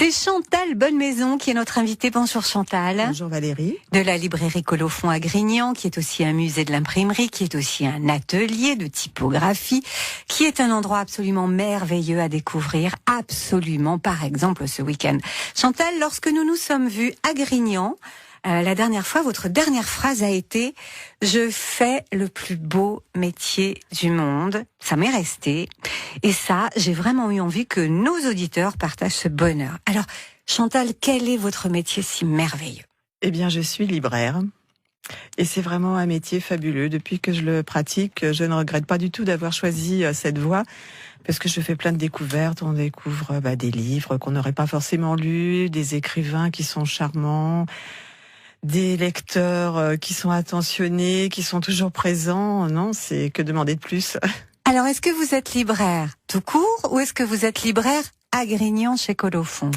C'est Chantal Bonnemaison qui est notre invitée. Bonjour Chantal. Bonjour Valérie. De la librairie Colophon à Grignan, qui est aussi un musée de l'imprimerie, qui est aussi un atelier de typographie, qui est un endroit absolument merveilleux à découvrir, absolument, par exemple ce week-end. Chantal, lorsque nous nous sommes vus à Grignan, la dernière fois, votre dernière phrase a été « Je fais le plus beau métier du monde ». Ça m'est resté. Et ça, j'ai vraiment eu envie que nos auditeurs partagent ce bonheur. Alors, Chantal, quel est votre métier si merveilleux ? Eh bien, je suis libraire. Et c'est vraiment un métier fabuleux. Depuis que je le pratique, je ne regrette pas du tout d'avoir choisi cette voie. Parce que je fais plein de découvertes. On découvre des livres qu'on n'aurait pas forcément lus, des écrivains qui sont charmants, des lecteurs qui sont attentionnés, qui sont toujours présents. Non, c'est que demander de plus. Alors, est-ce que vous êtes libraire tout court ou est-ce que vous êtes libraire à Grignan chez Colophon ?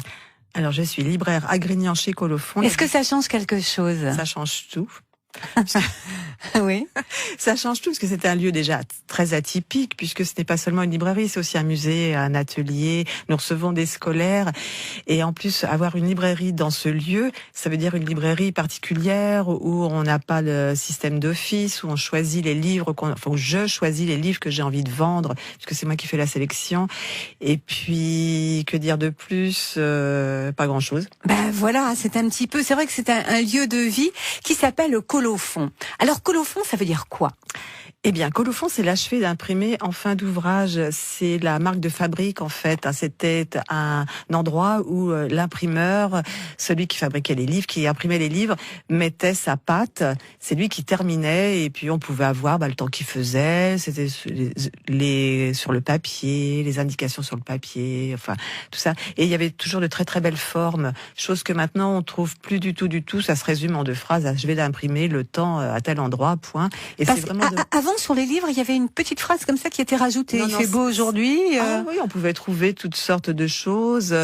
Alors, je suis libraire à Grignan chez Colophon. Est-ce que ça change quelque chose ? Ça change tout. Oui. Ça change tout, parce que c'était un lieu déjà très atypique, puisque ce n'est pas seulement une librairie, c'est aussi un musée, un atelier. Nous recevons des scolaires. Et en plus, avoir une librairie dans ce lieu, ça veut dire une librairie particulière, où on n'a pas le système d'office, où on choisit les livres, où je choisis les livres que j'ai envie de vendre, puisque c'est moi qui fais la sélection. Et puis, que dire de plus ? Pas grand-chose. Voilà, c'est un petit peu, c'est vrai que c'est un lieu de vie qui s'appelle Colophon. Alors Colophon, ça veut dire quoi ? Eh bien, Colophon, c'est l'achevé d'imprimer en fin d'ouvrage. C'est la marque de fabrique, en fait. C'était un endroit où l'imprimeur, celui qui fabriquait les livres, qui imprimait les livres, mettait sa patte. C'est lui qui terminait, et puis on pouvait avoir le temps qu'il faisait. C'était sur le papier, les indications sur le papier, enfin tout ça. Et il y avait toujours de très très belles formes, chose que maintenant on trouve plus du tout. Ça se résume en 2 phrases. Je vais l'imprimer le temps à tel endroit, point. Et c'est vraiment avant, sur les livres, il y avait une petite phrase comme ça qui était rajoutée. Non, il fait beau aujourd'hui. Ah oui, on pouvait trouver toutes sortes de choses,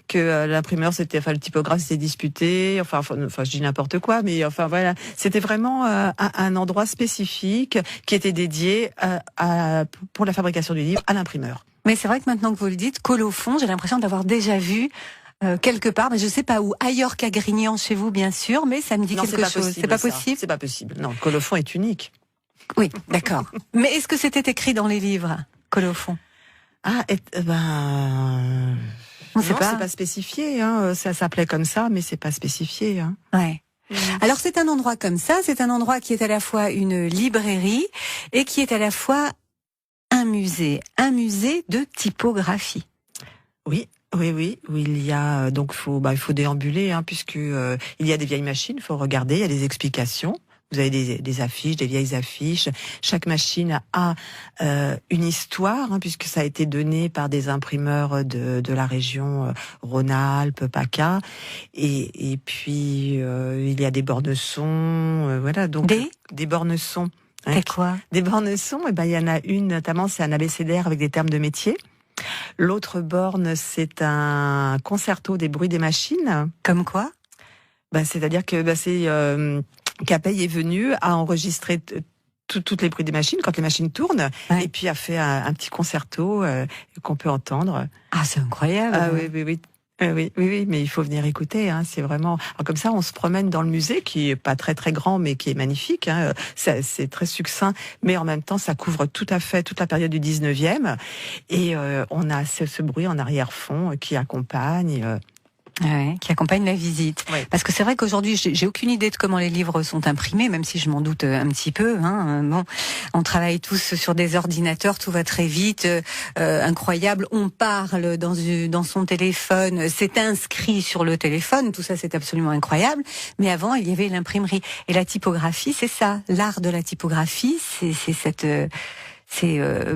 que l'imprimeur, le typographe s'était disputé. Enfin, je dis n'importe quoi, mais enfin voilà, c'était vraiment un endroit spécifique qui était dédié pour la fabrication du livre à l'imprimeur. Mais c'est vrai que maintenant que vous le dites, Colophon, j'ai l'impression d'avoir déjà vu quelque part, mais je sais pas où, ailleurs qu'à Grignan chez vous, bien sûr, mais ça me dit quelque chose. C'est pas possible. C'est pas possible. Non, Colophon est unique. Oui, d'accord. Mais est-ce que c'était écrit dans les livres, Colophon ? On sait pas. C'est pas spécifié. Ça s'appelait comme ça, mais c'est pas spécifié. Ouais. Alors c'est un endroit comme ça. C'est un endroit qui est à la fois une librairie et qui est à la fois un musée de typographie. Oui. Où il y a il faut déambuler, puisque il y a des vieilles machines. Il faut regarder. Il y a des explications. Vous avez des affiches, des vieilles affiches. Chaque machine a une histoire, puisque ça a été donné par des imprimeurs de la région Rhône-Alpes, PACA. Et puis il y a des bornes-sons, voilà. Donc des bornes-sons. C'est quoi ? Des bornes-sons. Il y en a une notamment, c'est un abécédaire avec des termes de métier. L'autre borne, c'est un concerto des bruits des machines. Comme quoi ? C'est-à-dire que c'est Capey est venu à enregistrer toutes les bruits des machines quand les machines tournent, et puis a fait un petit concerto qu'on peut entendre. Ah, c'est incroyable. Ah oui, mais il faut venir écouter. C'est vraiment. Alors, comme ça, on se promène dans le musée qui est pas très très grand, mais qui est magnifique. C'est très succinct, mais en même temps, ça couvre tout à fait toute la période du 19e, et on a ce bruit en arrière-fond qui accompagne. Qui accompagne la visite. Oui. Parce que c'est vrai qu'aujourd'hui, j'ai aucune idée de comment les livres sont imprimés, même si je m'en doute un petit peu. Bon, on travaille tous sur des ordinateurs, tout va très vite, incroyable. On parle dans son téléphone, c'est inscrit sur le téléphone, tout ça c'est absolument incroyable. Mais avant, il y avait l'imprimerie et la typographie, c'est ça, l'art de la typographie, c'est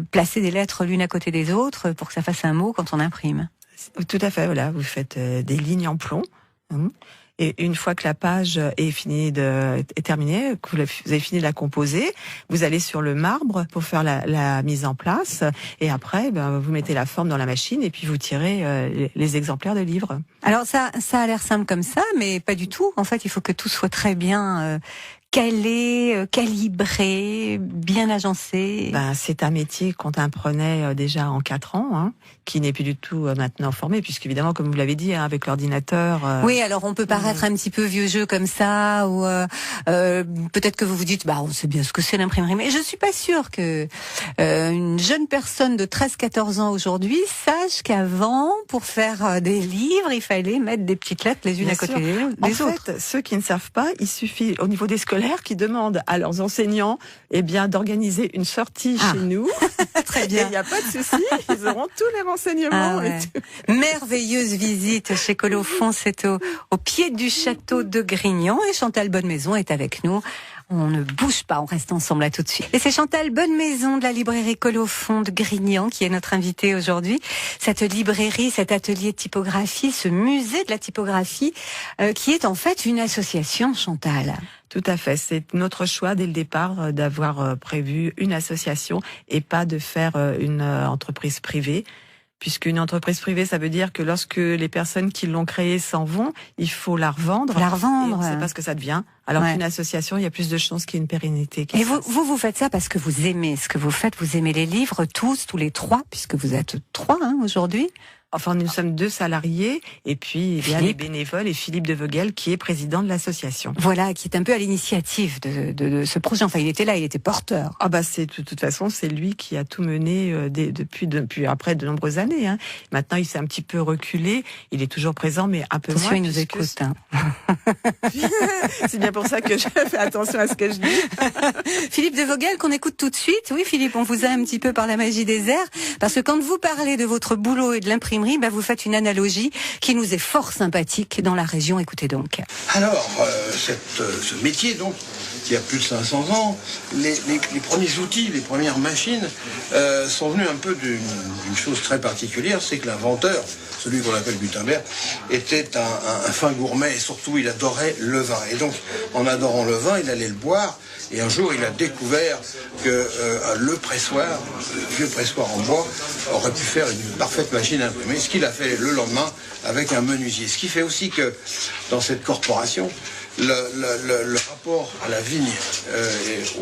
placer des lettres l'une à côté des autres pour que ça fasse un mot quand on imprime. Tout à fait, voilà. Vous faites des lignes en plomb. Et une fois que la page est terminée, que vous avez fini de la composer, vous allez sur le marbre pour faire la mise en place. Et après, vous mettez la forme dans la machine et puis vous tirez les exemplaires de livres. Alors ça a l'air simple comme ça, mais pas du tout. En fait, il faut que tout soit très bien calé, calibré, bien agencé? C'est un métier qu'on apprenait déjà en 4 ans, hein, qui n'est plus du tout maintenant formé, puisqu'évidemment, comme vous l'avez dit, hein, avec l'ordinateur... Oui, alors on peut paraître un petit peu vieux jeu comme ça, ou peut-être que vous vous dites, on sait bien ce que c'est l'imprimerie, mais je suis pas sûre que une jeune personne de 13-14 ans aujourd'hui sache qu'avant, pour faire des livres, il fallait mettre des petites lettres les unes à côté des autres. En fait, ceux qui ne savent pas, il suffit, au niveau des scolaires, qui demandent à leurs enseignants, d'organiser une sortie chez nous. Très bien. Il n'y a pas de souci, ils auront tous les renseignements. Merveilleuse visite chez Colophon, c'est au pied du château de Grignan, et Chantal Bonnemaison est avec nous. On ne bouge pas, on reste ensemble là tout de suite. Et c'est Chantal Bonnemaison de la librairie Colophon de Grignan qui est notre invitée aujourd'hui. Cette librairie, cet atelier de typographie, ce musée de la typographie, qui est en fait une association, Chantal. Tout à fait, c'est notre choix dès le départ d'avoir prévu une association et pas de faire une entreprise privée. Puisqu'une entreprise privée, ça veut dire que lorsque les personnes qui l'ont créée s'en vont, il faut la revendre. La revendre. Et on ne sait pas ce que ça devient. Alors qu'une association, il y a plus de chances qu'il y ait une pérennité. Et vous faites ça parce que vous aimez ce que vous faites. Vous aimez les livres, tous les 3, puisque vous êtes 3 aujourd'hui. Enfin, nous sommes 2 salariés, et puis il y a les bénévoles et Philippe de Vogel qui est président de l'association. Voilà, qui est un peu à l'initiative de ce projet. Enfin, il était là, il était porteur. C'est de toute façon, c'est lui qui a tout mené depuis après de nombreuses années. Hein. Maintenant, il s'est un petit peu reculé. Il est toujours présent, mais un peu moins. Il nous écoute. Hein. C'est bien pour ça que je fais attention à ce que je dis. Philippe de Vogel, qu'on écoute tout de suite. Oui, Philippe, on vous a un petit peu par la magie des airs, parce que quand vous parlez de votre boulot et de l'imprimerie, vous faites une analogie qui nous est fort sympathique dans la région. Écoutez donc. Alors, ce métier, donc, qui a plus de 500 ans, les premiers outils, les premières machines sont venus un peu d'une chose très particulière, c'est que l'inventeur, celui qu'on appelle Gutenberg, était un fin gourmet et surtout il adorait le vin. Et donc, en adorant le vin, il allait le boire. Et un jour, il a découvert que le pressoir, le vieux pressoir en bois, aurait pu faire une parfaite machine à imprimer. Ce qu'il a fait le lendemain avec un menuisier. Ce qui fait aussi que dans cette corporation, le rapport à la vigne,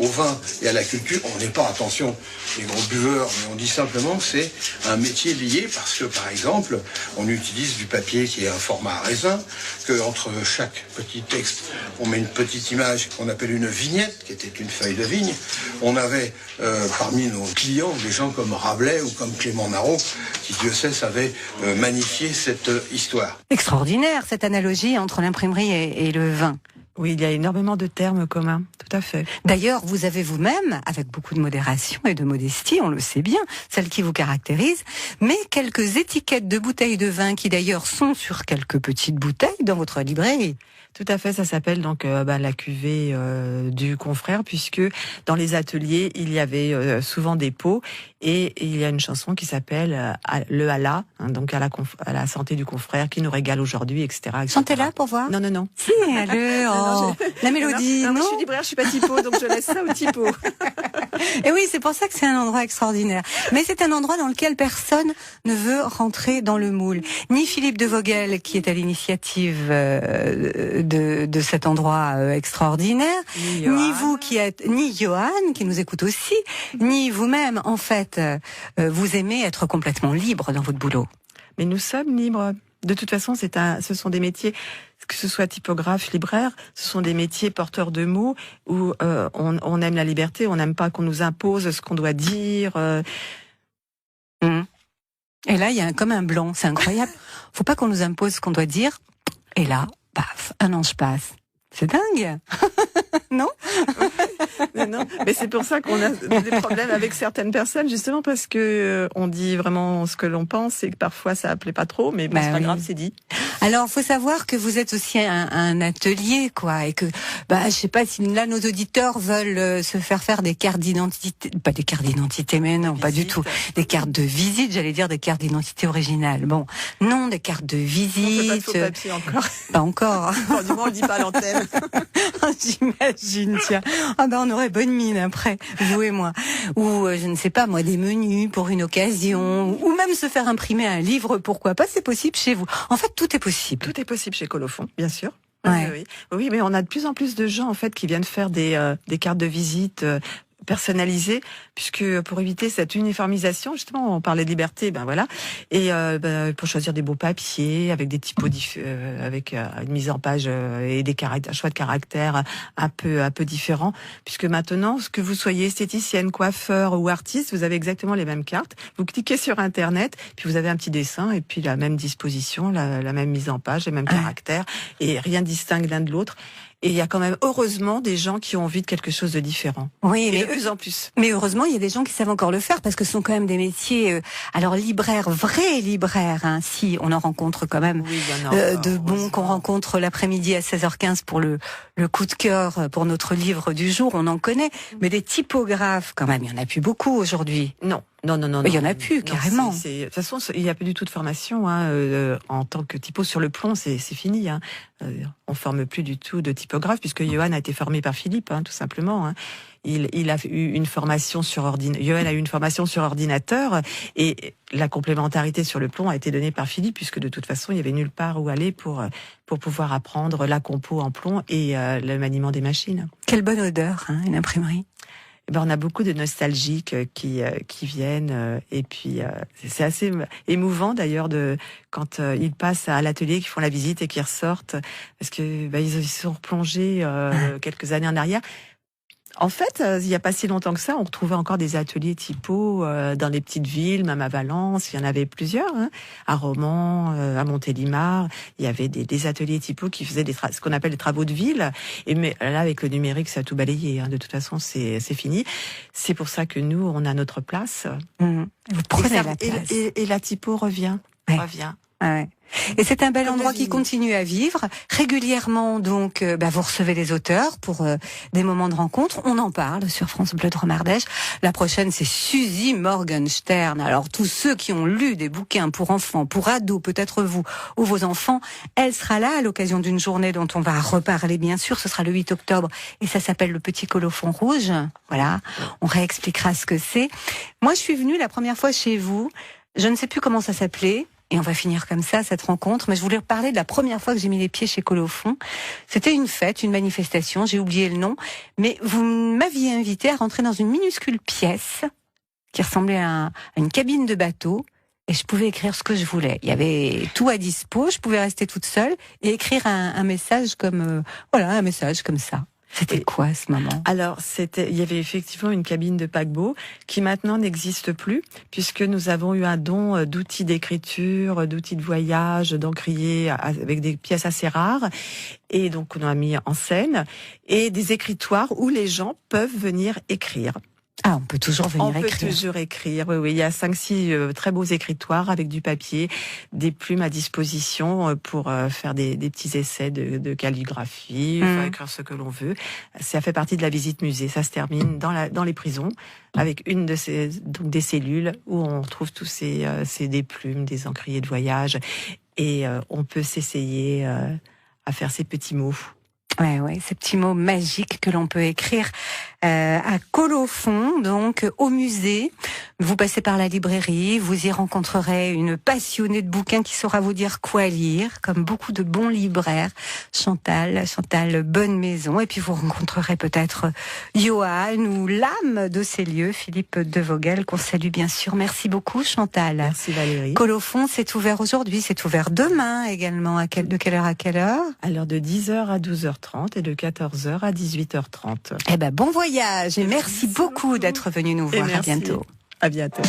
au vin et à la culture, on n'est pas, attention, les gros buveurs, mais on dit simplement que c'est un métier lié parce que, par exemple, on utilise du papier qui est un format à raisin, qu'entre chaque petit texte, on met une petite image qu'on appelle une vignette, qui était une feuille de vigne. On avait parmi nos clients des gens comme Rabelais ou comme Clément Marot, qui, Dieu sait, savaient magnifier cette histoire. Extraordinaire, cette analogie entre l'imprimerie et le vin. Oui, il y a énormément de termes communs, tout à fait. D'ailleurs, vous avez vous-même, avec beaucoup de modération et de modestie, on le sait bien, celle qui vous caractérise, mais quelques étiquettes de bouteilles de vin qui d'ailleurs sont sur quelques petites bouteilles dans votre librairie. Tout à fait, ça s'appelle donc la cuvée du confrère, puisque dans les ateliers, il y avait souvent des pots, et il y a une chanson qui s'appelle le Allah, hein, donc à la santé du confrère qui nous régale aujourd'hui, etc. Chantez-la pour voir. Non. Si, allez, la mélodie. Non, je suis libraire, je suis pas typo, donc je laisse ça au typo. Et oui, c'est pour ça que c'est un endroit extraordinaire. Mais c'est un endroit dans lequel personne ne veut rentrer dans le moule. Ni Philippe de Vogel, qui est à l'initiative de cet endroit extraordinaire, ni vous qui êtes, ni Johan, qui nous écoute aussi, ni vous-même, en fait, vous aimez être complètement libre dans votre boulot. Mais nous sommes libres. De toute façon, ce sont des métiers, que ce soit typographe, libraire, ce sont des métiers porteurs de mots où on aime la liberté, on n'aime pas qu'on nous impose ce qu'on doit dire. Et là, il y a comme un blanc, c'est incroyable. Faut pas qu'on nous impose ce qu'on doit dire. Et là, paf, un ange passe. C'est dingue. Non? Non, mais c'est pour ça qu'on a des problèmes avec certaines personnes, justement parce que on dit vraiment ce que l'on pense et que parfois ça plaît pas trop, mais bon, c'est pas grave, c'est dit. Alors, faut savoir que vous êtes aussi un atelier, quoi, et que, je sais pas si là nos auditeurs veulent se faire des cartes d'identité, pas des cartes d'identité, mais non, pas du tout, des cartes de visite, j'allais dire des cartes d'identité originales. Bon, non, des cartes de visite. On fait pas de faux papier encore. Pas encore. Enfin, du moins, on le dit pas à l'antenne. J'imagine, tiens. On aurait bonne mine après, vous et moi. Ou, je ne sais pas, moi, des menus pour une occasion, ou même se faire imprimer un livre, pourquoi pas, c'est possible chez vous. En fait, tout est possible. Tout est possible chez Colophon, bien sûr. Ouais. Oui, mais on a de plus en plus de gens en fait qui viennent faire des cartes de visite personnalisées, puisque pour éviter cette uniformisation, justement, on parlait de liberté, ben voilà, et pour choisir des beaux papiers avec des typos avec une mise en page et des un choix de caractères un peu différents, puisque maintenant, que vous soyez esthéticienne, coiffeur ou artiste, vous avez exactement les mêmes cartes. Vous cliquez sur Internet, puis vous avez un petit dessin et puis la même disposition, la même mise en page, les mêmes caractères, et rien ne distingue l'un de l'autre. Et il y a quand même, heureusement, des gens qui ont envie de quelque chose de différent. Oui, mais de plus en plus. Mais heureusement, il y a des gens qui savent encore le faire parce que ce sont quand même des métiers, alors libraires, vrais libraires, hein, si on en rencontre quand même, oui, il y en a, de bons qu'on rencontre l'après-midi à 16h15 pour le coup de cœur pour notre livre du jour, on en connaît. Mais des typographes, quand même, il y en a plus beaucoup aujourd'hui. Non. Il y en a plus, carrément. De toute façon, il n'y a plus du tout de formation en tant que typo sur le plomb, c'est fini. On forme plus du tout de typographe puisque Johan a été formé par Philippe, tout simplement. Il a eu une formation sur Johan a eu une formation sur ordinateur et la complémentarité sur le plomb a été donnée par Philippe puisque de toute façon il y avait nulle part où aller pour pouvoir apprendre la compo en plomb et le maniement des machines. Quelle bonne odeur, une imprimerie. On a beaucoup de nostalgiques qui viennent et puis c'est assez émouvant d'ailleurs quand ils passent à l'atelier, qu'ils font la visite et qu'ils ressortent parce que ils sont replongés quelques années en arrière. En fait, il n'y a pas si longtemps que ça, on retrouvait encore des ateliers typo dans les petites villes, même à Valence, il y en avait plusieurs, à Romans, à Montélimar, il y avait des ateliers typo qui faisaient ce qu'on appelle les travaux de ville. Mais là, avec le numérique, ça a tout balayé. De toute façon, c'est fini. C'est pour ça que nous, on a notre place. Vous prenez la place. Et la typo revient. Ouais. Et c'est un bel endroit qui continue à vivre régulièrement. Donc, vous recevez les auteurs pour des moments de rencontre. On en parle sur France Bleu Drôme-Ardèche. La prochaine, c'est Suzy Morgenstern. Alors, tous ceux qui ont lu des bouquins pour enfants, pour ados, peut-être vous ou vos enfants, elle sera là à l'occasion d'une journée dont on va reparler, bien sûr. Ce sera le 8 octobre et ça s'appelle le Petit Colophon Rouge. Voilà, on réexpliquera ce que c'est. Moi, je suis venue la première fois chez vous. Je ne sais plus comment ça s'appelait. Et on va finir comme ça, cette rencontre. Mais je voulais parler de la première fois que j'ai mis les pieds chez Colophon. C'était une fête, une manifestation, j'ai oublié le nom. Mais vous m'aviez invité à rentrer dans une minuscule pièce qui ressemblait à une cabine de bateau. Et je pouvais écrire ce que je voulais. Il y avait tout à dispo, je pouvais rester toute seule et écrire un message comme, un message comme ça. C'était quoi à ce moment? Alors, il y avait effectivement une cabine de paquebot qui maintenant n'existe plus puisque nous avons eu un don d'outils d'écriture, d'outils de voyage, d'encriers avec des pièces assez rares. Et donc, on a mis en scène et des écritoires où les gens peuvent venir écrire. Ah, on peut toujours venir écrire. On peut toujours écrire, oui. Il y a 5-6 très beaux écritoires avec du papier, des plumes à disposition pour faire des petits essais de calligraphie, écrire ce que l'on veut. Ça fait partie de la visite musée. Ça se termine dans les prisons avec une de des cellules où on retrouve tous des plumes, des encriers de voyage et on peut s'essayer à faire ces petits mots. Ouais, ces petits mots magiques que l'on peut écrire à Colophon, donc au musée. Vous passez par la librairie, vous y rencontrerez une passionnée de bouquins qui saura vous dire quoi lire, comme beaucoup de bons libraires. Chantal Bonne Maison. Et puis vous rencontrerez peut-être Johan ou l'âme de ces lieux, Philippe de Vogel, qu'on salue bien sûr. Merci beaucoup Chantal. Merci Valérie. Colophon, c'est ouvert aujourd'hui, c'est ouvert demain également. De quelle heure à quelle heure? Alors de 10h à 12h30 et de 14h à 18h30. Bon voyage et merci beaucoup d'être venu nous voir. À bientôt. À bientôt.